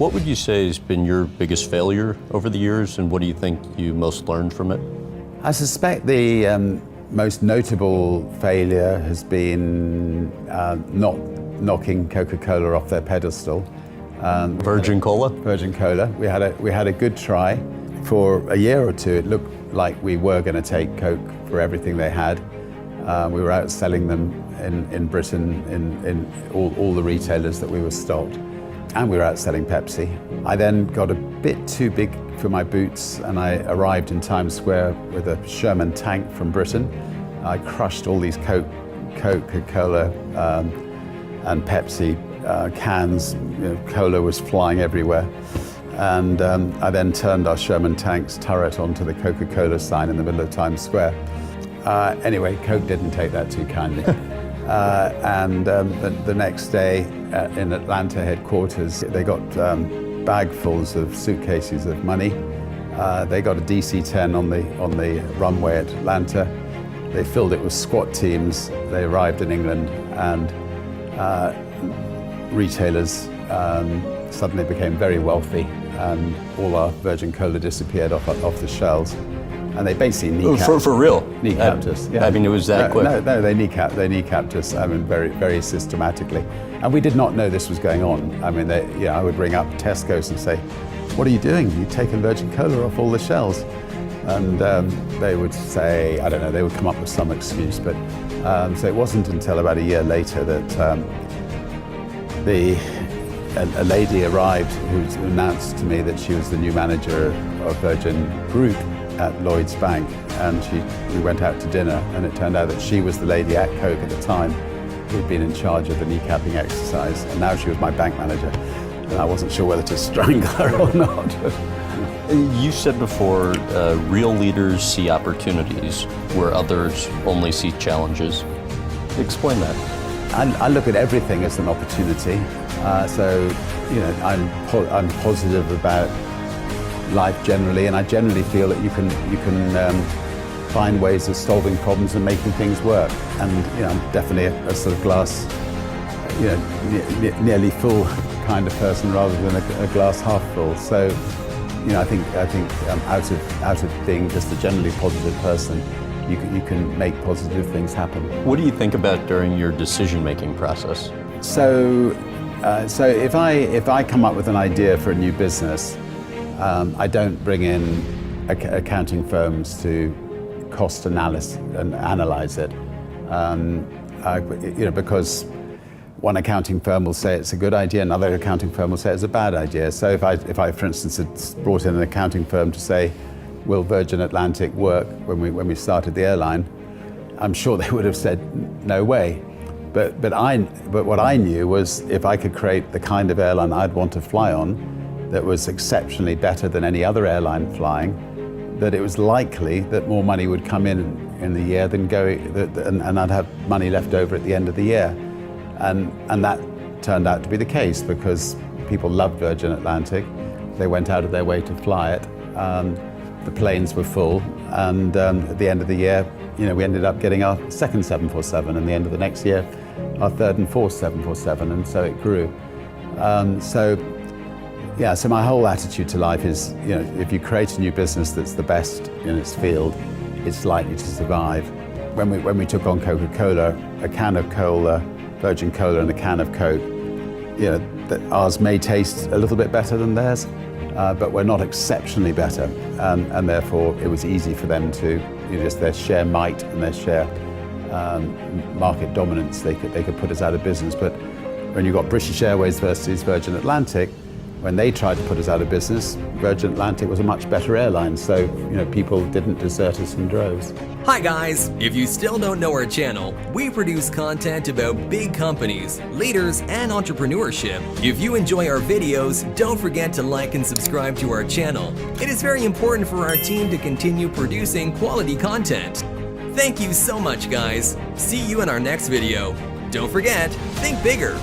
What would you say has been your biggest failure over the years, and what do you think you most learned from it? I suspect the most notable failure has been not knocking Coca-Cola off their pedestal. Virgin Cola? Virgin Cola. We had a good try. For a year or two, it looked like we were going to take Coke for everything they had. We were outselling them in Britain, in all the retailers that we were stocked. And we were outselling Pepsi. I then got a bit too big for my boots, and I arrived in Times Square with a Sherman tank from Britain. I crushed all these Coca-Cola and Pepsi cans. Cola was flying everywhere. And I then turned our Sherman tank's turret onto the Coca-Cola sign in the middle of Times Square. Anyway, Coke didn't take that too kindly. The next day in Atlanta headquarters, they got bagfuls of suitcases of money. They got a DC-10 on the runway at Atlanta. They filled it with SWAT teams. They arrived in England, and retailers suddenly became very wealthy, and all our Virgin Cola disappeared off the shelves. And they basically kneecapped. For real? Kneecapped us. Yeah. I mean, it was that quick. No, they kneecapped us. I mean, very, very systematically. And we did not know this was going on. I mean, I would ring up Tesco's and say, "What are you doing? You've taken Virgin Cola off all the shelves." And they would say, I don't know, they would come up with some excuse. But so it wasn't until about a year later that a lady arrived who announced to me that she was the new manager of Virgin Group at Lloyd's Bank, and we went out to dinner, and it turned out that she was the lady at Coke at the time who'd been in charge of the kneecapping exercise, and now she was my bank manager, and I wasn't sure whether to strangle her or not. You said before, real leaders see opportunities where others only see challenges. Explain that. I look at everything as an opportunity, so I'm positive about life generally, and I generally feel that you can find ways of solving problems and making things work. And I'm definitely a sort of glass, nearly full kind of person rather than a glass half full. So, I think out of being just a generally positive person, you can make positive things happen. What do you think about during your decision-making process? So if I come up with an idea for a new business, I don't bring in accounting firms to cost analyze it, because one accounting firm will say it's a good idea, another accounting firm will say it's a bad idea. So if I, for instance, had brought in an accounting firm to say, will Virgin Atlantic work when we started the airline, I'm sure they would have said no way. But what I knew was if I could create the kind of airline I'd want to fly on, that was exceptionally better than any other airline flying, that it was likely that more money would come in the year than go, and I'd have money left over at the end of the year. And that turned out to be the case, because people loved Virgin Atlantic. They went out of their way to fly it. The planes were full, and at the end of the year, we ended up getting our second 747, and the end of the next year, our third and fourth 747, and so it grew. So my whole attitude to life is, if you create a new business that's the best in its field, it's likely to survive. When we took on Coca-Cola, a can of cola, Virgin Cola, and a can of Coke, ours may taste a little bit better than theirs, but we're not exceptionally better, and therefore it was easy for them to, just their sheer might and their sheer market dominance, they could put us out of business. But when you've got British Airways versus Virgin Atlantic, when they tried to put us out of business, Virgin Atlantic was a much better airline, so people didn't desert us in droves. Hi guys! If you still don't know our channel, we produce content about big companies, leaders, and entrepreneurship. If you enjoy our videos, don't forget to like and subscribe to our channel. It is very important for our team to continue producing quality content. Thank you so much, guys. See you in our next video. Don't forget, think bigger.